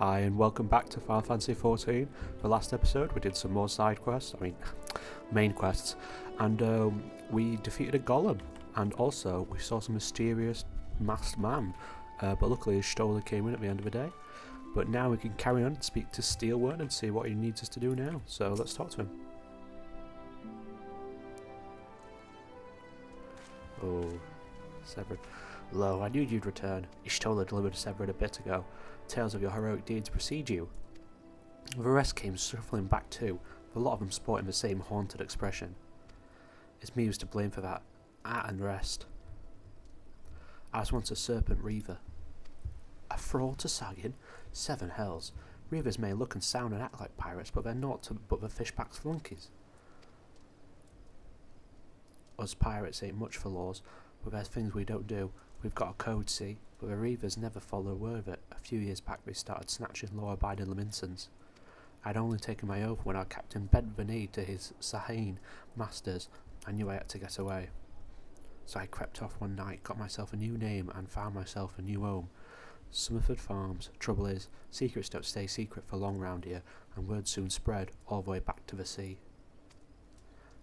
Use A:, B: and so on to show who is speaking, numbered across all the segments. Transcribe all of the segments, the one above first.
A: Hi and welcome back to Final Fantasy XIV. The last episode we did some more side quests, main quests, and we defeated a golem, and also we saw some mysterious masked man, but luckily Stola came in at the end of the day. But now we can carry on and speak to Steelwern and see what he needs us to do now, so let's talk to him. Oh, Severin. Lo, I knew you'd return. Ishtola delivered Severin a bit ago. Tales of your heroic deeds precede you. The rest came shuffling back too, a lot of them sporting the same haunted expression. It's me who's to blame for that. And rest. I was once a serpent reaver. A fraud to Sagin? 7 hells. Reavers may look and sound and act like pirates, but they're not but the fishback's flunkies. Us pirates ain't much for laws, but there's things we don't do. We've got a code, see, but the Reavers never follow a word of it. A few years back they started snatching law-abiding Laminsons. I'd only taken my oath when our captain bent the knee to his Sahine masters. I knew I had to get away. So I crept off one night, got myself a new name and found myself a new home. Summerford Farms. Trouble is, secrets don't stay secret for long round here, and word soon spread all the way back to the sea.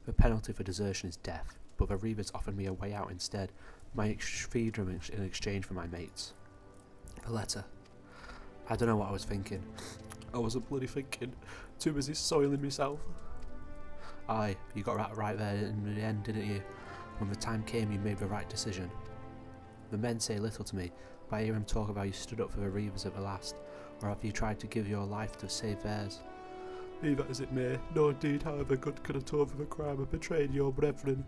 A: The penalty for desertion is death, but the Reavers offered me a way out instead. My freedom in exchange for my mates. The letter. I don't know what I was thinking. I wasn't bloody thinking. Too busy soiling myself. Aye, you got that right there in the end, didn't you? When the time came, you made the right decision. The men say little to me, but I hear them talk about how you stood up for the Reavers at the last, or have you tried to give your life to save theirs? Be that as it may, no deed, however good, can atone for the crime of betraying your brethren.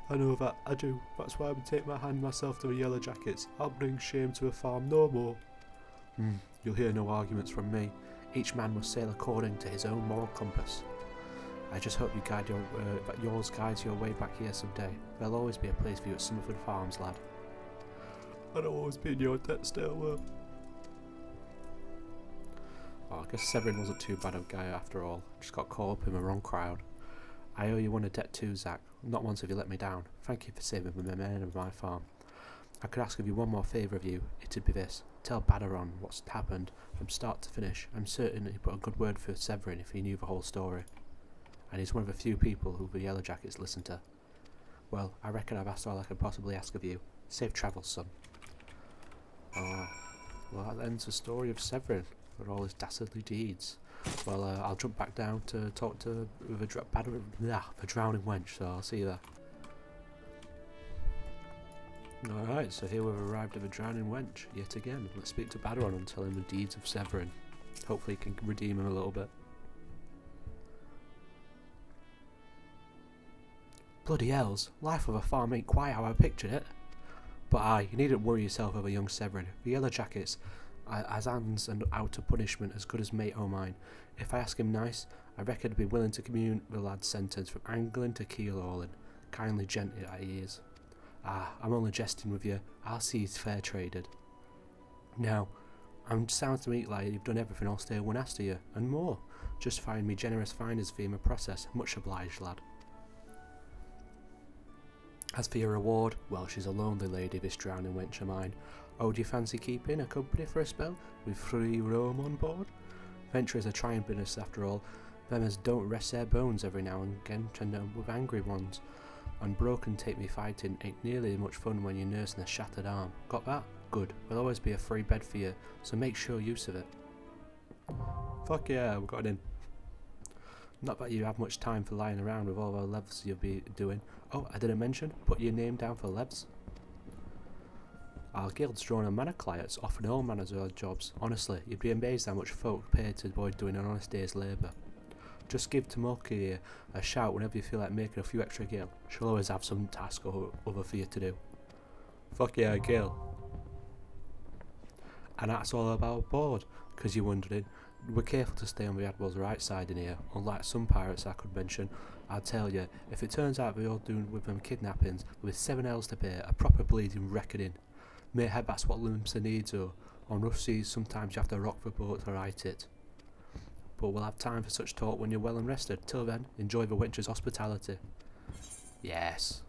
A: I know that, I do. That's why I would take my hand myself to the Yellow Jackets. I'll bring shame to a farm no more. You'll hear no arguments from me. Each man must sail according to his own moral compass. I just hope you guide that yours guides your way back here someday. There'll always be a place for you at Summerford Farms, lad. I'll always be in your debt still, I guess Severin wasn't too bad of a guy after all. Just got caught up in the wrong crowd. I owe you one a debt too, Zack. Not once have you let me down. Thank you for saving the men of my farm. I could ask of you one more favour of you. It'd be this. Tell Badaron what's happened from start to finish. I'm certain he put a good word for Severin if he knew the whole story. And he's one of the few people who the Yellow Jackets listen to. Well, I reckon I've asked all I could possibly ask of you. Safe travels, son. Oh, well, that ends the story of Severin for all his dastardly deeds. Well, I'll jump back down to talk to the drowning wench, so I'll see you there. Alright, so here we've arrived at the drowning wench, yet again. Let's speak to Badaron and tell him the deeds of Severin. Hopefully he can redeem him a little bit. Bloody hells, life of a farm ain't quite how I pictured it. But aye, you needn't worry yourself over young Severin. The Yellow Jackets as hands and out of punishment as good as mate o' mine. If I ask him nice, I reckon he'd be willing to commute the lad's sentence from angling to keel hauling. Kindly gently at ears. I'm only jesting with you. I'll see he's fair traded. Now, sounds to me like you've done everything I'll stay one after you, and more. Just find me generous finder's fee in the process. Much obliged, lad. As for your reward, well, she's a lonely lady, this drowning wench of mine. Oh, do you fancy keeping a company for a spell, with free roam on board? Venture is a trying business after all. Them as don't rest their bones every now and again end up with angry ones. And broken take me fighting ain't nearly as much fun when you're nursing a shattered arm. Got that? Good. There'll always be a free bed for you, so make sure use of it. Fuck yeah, we got it in. Not that you have much time for lying around with all the levs you'll be doing. Oh, I didn't mention, put your name down for levs. Our guild's drawn on manor clients, offering all manners of odd jobs. Honestly, you'd be amazed how much folk pay to avoid doing an honest day's labour. Just give Tomoki here a shout whenever you feel like making a few extra gil. She'll always have some task or other for you to do. Fuck yeah, gil. And that's all about board, because you're wondering. We're careful to stay on the Admiral's right side in here. Unlike some pirates I could mention, I'll tell you, if it turns out they're all doing with them kidnappings, with 7 L's to pay, a proper bleeding reckoning. Mayhap that's what Limsa needs, or on rough seas sometimes you have to rock the boat to right it. But we'll have time for such talk when you're well and rested. Till then, enjoy the wench's hospitality. Yes.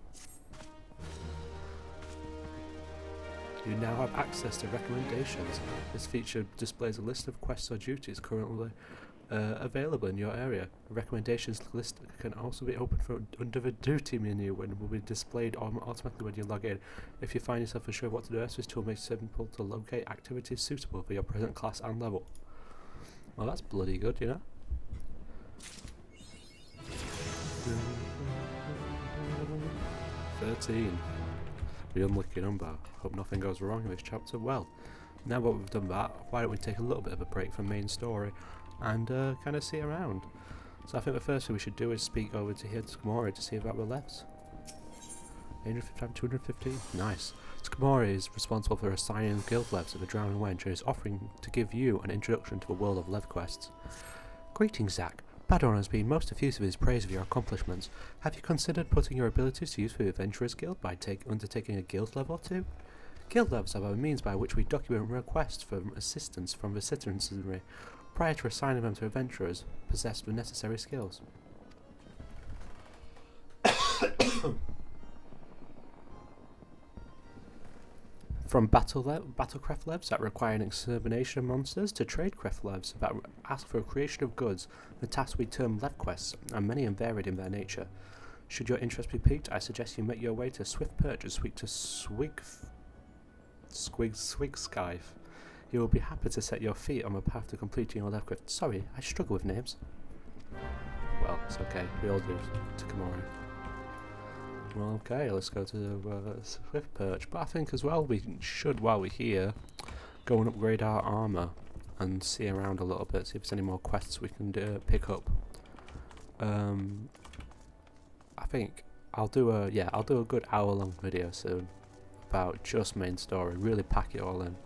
A: You now have access to recommendations. This feature displays a list of quests or duties currently available in your area. A recommendations list can also be opened under the duty menu and will be displayed automatically when you log in. If you find yourself unsure what to do, this tool makes it simple to locate activities suitable for your present class and level. Well, that's bloody good, you know? 13. The unlucky number. Hope nothing goes wrong in this chapter. Well, now that we've done that, why don't we take a little bit of a break from main story and kind of see around. So I think the first thing we should do is speak over to here to Skomori to see about the levels. 215. Nice. Skomori is responsible for assigning guild levs at the Drowning Wench and is offering to give you an introduction to the world of lev quests. Greetings, Zack. Badon has been most effusive in his praise of your accomplishments. Have you considered putting your abilities to use for the Adventurers Guild by undertaking a guild lev or two? Guild levs are a means by which we document requests for assistance from the citizenry prior to assigning them to adventurers possess the necessary skills. From battlecraft levs that require an extermination of monsters to tradecraft levs that ask for a creation of goods, the tasks we term lev quests are many and varied in their nature. Should your interest be piqued, I suggest you make your way to Swift Perch and speak to Swigskive. He will be happy to set your feet on the path to completing your lev quest. Sorry, I struggle with names. Well, it's okay. We all do. To Komori. Well, okay, let's go to Swift Perch. But I think as well we should, while we're here, go and upgrade our armour and see around a little bit, see if there's any more quests we can pick up. I think I'll do a good hour-long video soon about just main story. Really pack it all in.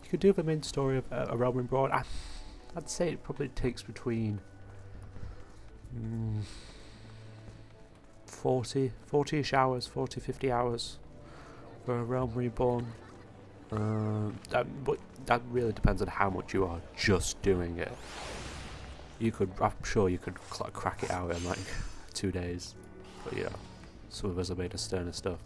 A: You could do the main story of A Realm Reborn. I'd say it probably takes between 40-ish hours, 50 hours for A Realm Reborn. But that really depends on how much you are just doing it. I'm sure you could crack it out in like 2 days. But yeah, some of us are made of sterner stuff.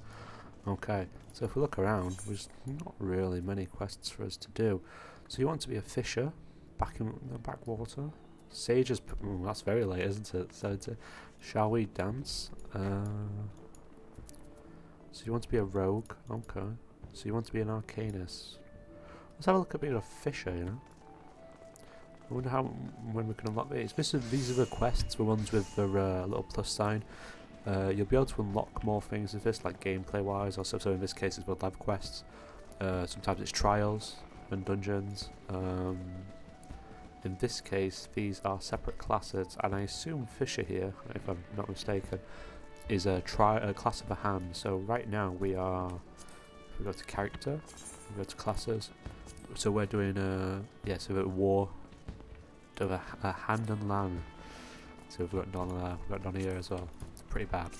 A: Okay, so if we look around, there's not really many quests for us to do. So you want to be a fisher, back in the backwater. Sages, that's very late, isn't it? So shall we dance? So you want to be a rogue, okay. So you want to be an arcanist. Let's have a look at being a fisher, you know. I wonder when we can unlock these. These are the quests, the ones with the little plus sign. You'll be able to unlock more things with this, like gameplay wise, or so in this case it's with lab quests. Sometimes it's trials and dungeons. In this case, these are separate classes, and I assume Fisher here, if I'm not mistaken, is a class of a hand. So right now we go to character, we go to classes. So we're doing so a war, do a hand and lamb. So we've got Donna there, we've got Donna here as well. It's pretty bad.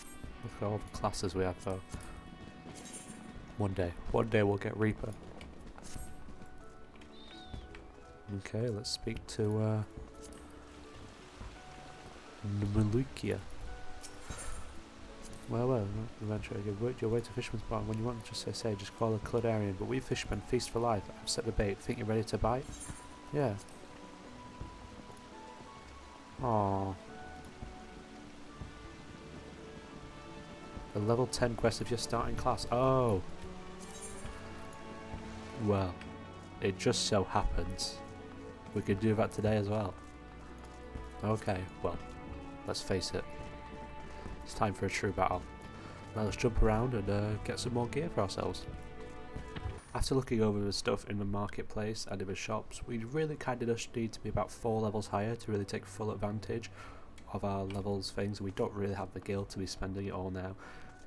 A: Look at all the classes we have though. One day we'll get Reaper. Okay, let's speak to Malukia. Well, eventually you worked your way to Fisherman's Barn. When you want to just say, just call a Clodarian. But we fishermen feast for life. I've set the bait. Think you're ready to bite? Yeah. Aww. The level 10 quest of your starting class. Oh. Well, it just so happens we could do that today as well. Okay, well, let's face it. It's time for a true battle. Now let's jump around and get some more gear for ourselves. After looking over the stuff in the marketplace and in the shops, we really kind of just need to be about 4 levels higher to really take full advantage of our levels things. We don't really have the guild to be spending it all now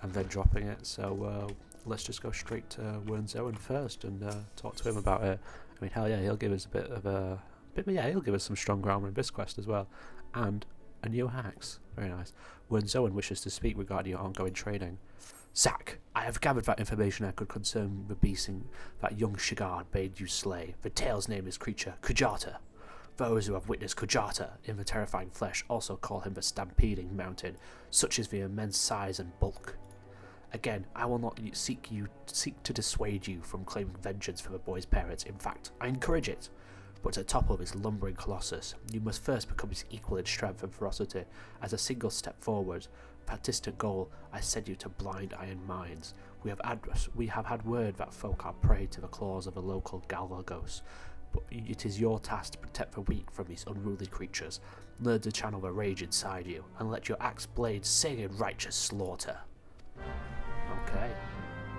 A: and then dropping it, so let's just go straight to Wernzowen first and talk to him about it. I mean, hell yeah, he'll give us a bit of a... he'll give us some strong armor in this quest as well. And a new axe. Very nice. Wernzowen wishes to speak regarding your ongoing training. Zack, I have gathered that information that could concern the beasting that young Shigard bade you slay. The tale's name is creature, Kujata. Those who have witnessed Kujata in the terrifying flesh also call him the Stampeding Mountain, such is the immense size and bulk. Again, I will not seek to dissuade you from claiming vengeance for the boy's parents. In fact, I encourage it. But to topple this lumbering colossus, you must first become his equal in strength and ferocity. As a single step forward, persistent goal, I send you to blind iron mines. We have had word that folk are prey to the claws of the local Galagos, but it is your task to protect the weak from these unruly creatures. Learn to channel the rage inside you, and let your axe blade sing in righteous slaughter. Okay,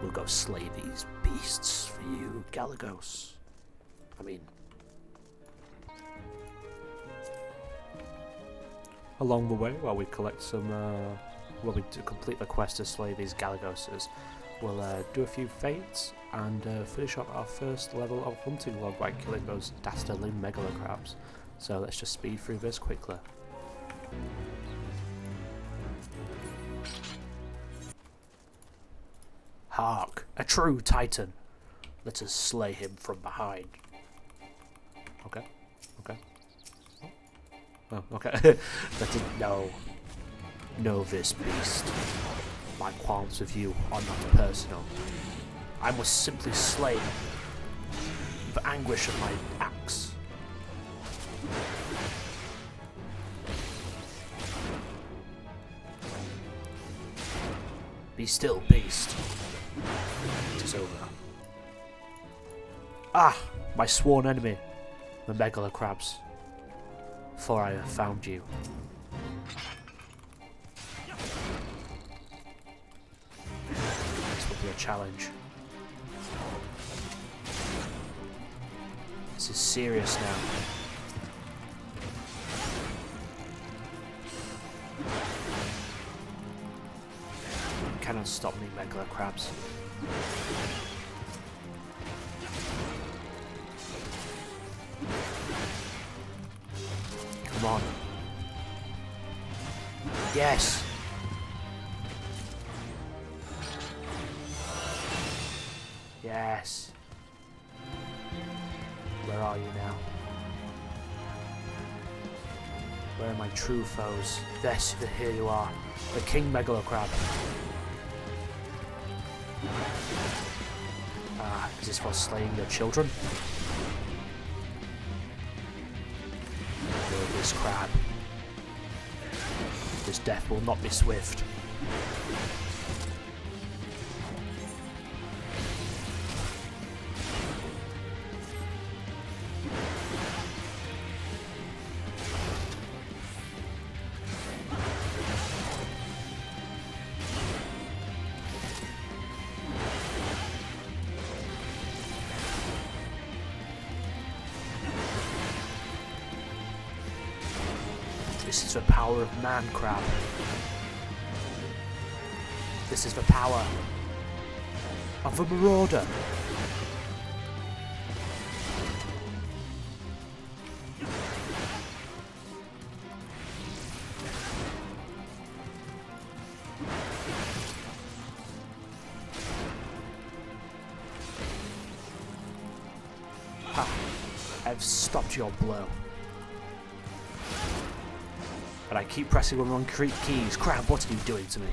A: we'll go slay these beasts for you, Galagos. Along the way, while we collect some, while we complete the quest to slay these Galagoses, we'll do a few fates and finish up our first level of hunting log by killing those dastardly megalocrabs. So let's just speed through this quickly. Hark, a true titan. Let us slay him from behind. Okay. Oh, okay. Let it know this beast. My qualms with you are not personal. I must simply slay him. The anguish of my axe. Be still, beast. It is over. Ah! My sworn enemy, the megalocrabs. For I have found you. This will be a challenge. This is serious now. You cannot stop me, megalocrabs. Come on. Yes! Yes! Where are you now? Where are my true foes? Yes, here you are. The King Megalocrab. Is this for slaying your children? This crab. This death will not be swift. This is the power of man crab. This is the power of the marauder. Ha! I've stopped your blow. But I keep pressing the wrong keys. Crab, what are you doing to me?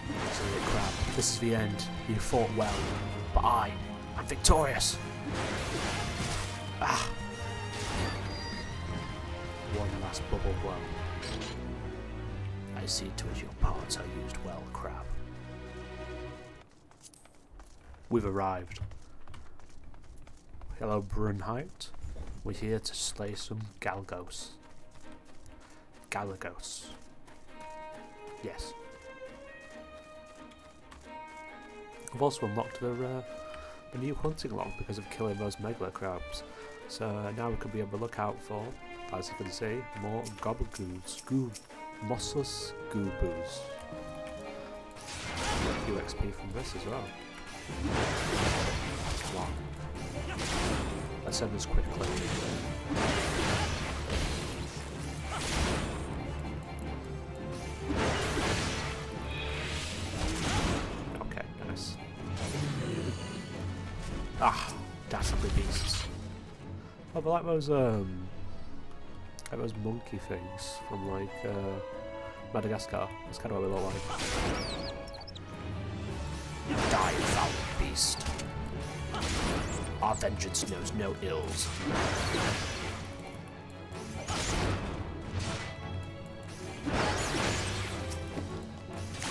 A: This is it, Crab. This is the end. You fought well, but I am victorious. Ah! One last bubble blow. I see to it your parts are used well, Crab. We've arrived. Hello, Brunheit. We're here to slay some Galagos. Galagos. Yes. I've also unlocked the new hunting log because of killing those megalocrabs. So now we can be on the lookout for, as you can see, more gobblegoos. Mossus goobos. A few XP from this as well. Come on. Let's end this quickly. Okay, nice. Ah, dastardly beasts. Oh, but like those monkey things from like Madagascar. That's kind of what they look like. Die, foul beast. Our vengeance knows no ills.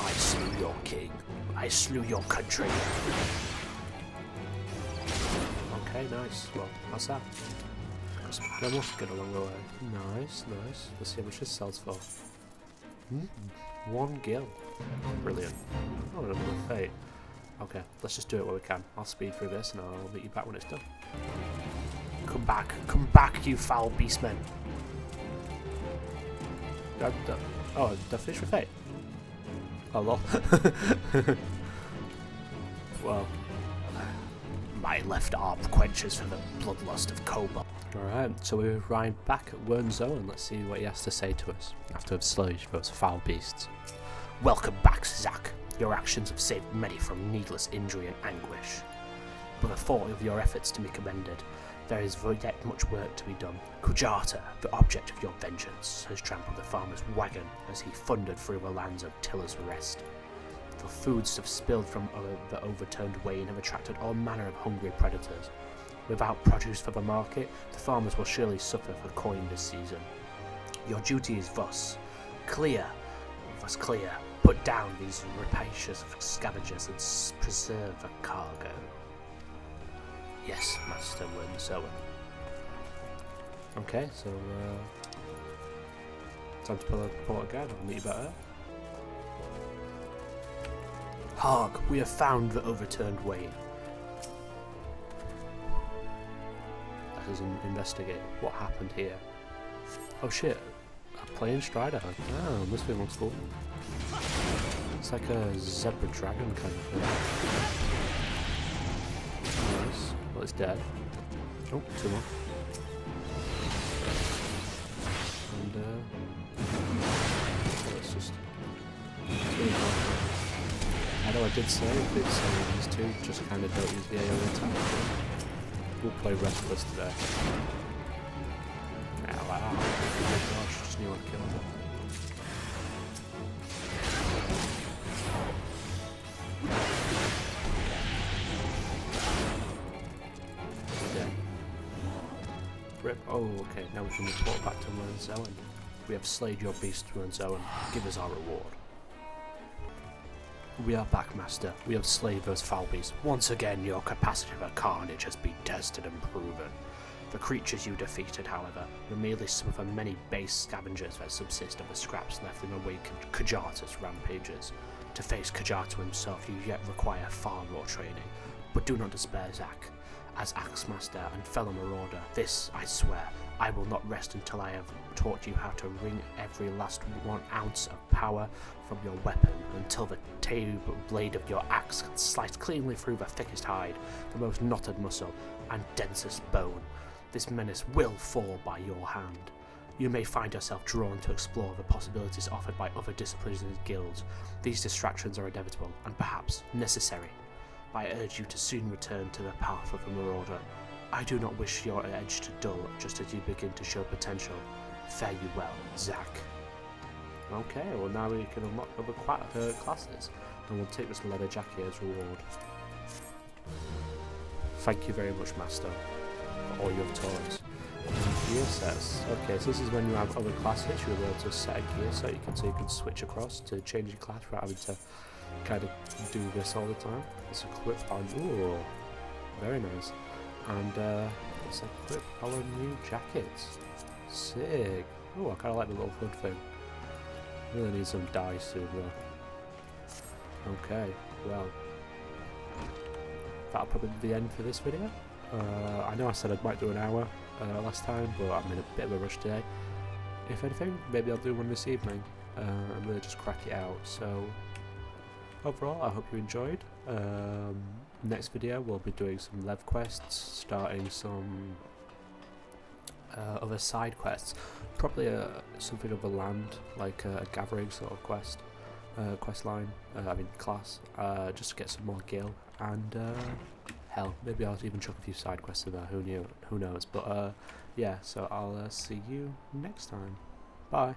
A: I slew your king. I slew your country. Okay, nice. Well, that's that. That must get along the way. Nice, nice. Let's see how much this sells for. 1 gil. Brilliant. Oh, another fate. Okay, let's just do it where we can. I'll speed through this and I'll meet you back when it's done. Come back, you foul beastmen. Oh, did I finish with fate? Oh, lol. Well, my left arm quenches for the bloodlust of Cobalt. Alright, so we're right back at Wernzowen. Let's see what he has to say to us after I've slayed those foul beasts. Welcome back, Zack. Your actions have saved many from needless injury and anguish. But before of your efforts to be commended, there is yet much work to be done. Kujata, the object of your vengeance, has trampled the farmer's wagon as he thundered through the lands of Tiller's Rest. The foodstuffs spilled from the overturned wain have attracted all manner of hungry predators. Without produce for the market, the farmers will surely suffer for coin this season. Your duty is thus clear. Put down these rapacious scavengers and preserve the cargo. Yes, Master Wernzowen. Okay, so time to pull out the port again. I'll meet you better. Hark, we have found the overturned wain. Let us investigate what happened here. Oh shit, a plane strider. Oh, this thing looks cool. It's like a zebra dragon kind of thing. Nice. Well, it's dead. Oh, 2 more. And let's just. I know I did say these two just kind of don't use the AoE attack. We'll play Restless today. Ow, wow. Oh gosh, just knew I'd kill him. Rip. Oh, okay, now we can report back to Wernzowen. We have slayed your beast, Wernzowen. Give us our reward. We are back, Master. We have slayed those foul beasts. Once again, your capacity for carnage has been tested and proven. The creatures you defeated, however, were merely some of the many base scavengers that subsist of the scraps left in the wake of Kujata's rampages. To face Kujata himself, you yet require far more training. But do not despair, Zack. As Axemaster and fellow marauder, this, I swear, I will not rest until I have taught you how to wring every last 1 ounce of power from your weapon, until the blade of your axe can slice cleanly through the thickest hide, the most knotted muscle, and densest bone. This menace will fall by your hand. You may find yourself drawn to explore the possibilities offered by other disciplines and guilds. These distractions are inevitable and perhaps necessary. I urge you to soon return to the path of the marauder. I do not wish your edge to dull just as you begin to show potential. Fare you well, Zack. Okay, well now we can unlock other classes, and we'll take this leather jacket as reward. Thank you very much, Master, for all you have taught us. Gear sets. Okay, so this is when you have other classes, you'll be able to set a gear set so you can switch across to change your class without having to kind of do this all the time. Let's equip our very nice. And let's equip our new jackets. Sick. Oh, I kind of like the little hood thing. Really need some dice soon though. Okay, well, that'll probably be the end for this video. I know I said I might do an hour last time, but I'm in a bit of a rush today. If anything, maybe I'll do one this evening and really just crack it out. So overall, I hope you enjoyed. Next video we'll be doing some lev quests, starting some other side quests, probably something of a land, like a gathering sort of quest line, class, just to get some more gil, and hell, maybe I'll even chuck a few side quests in there, who knows, but yeah, so I'll see you next time. Bye.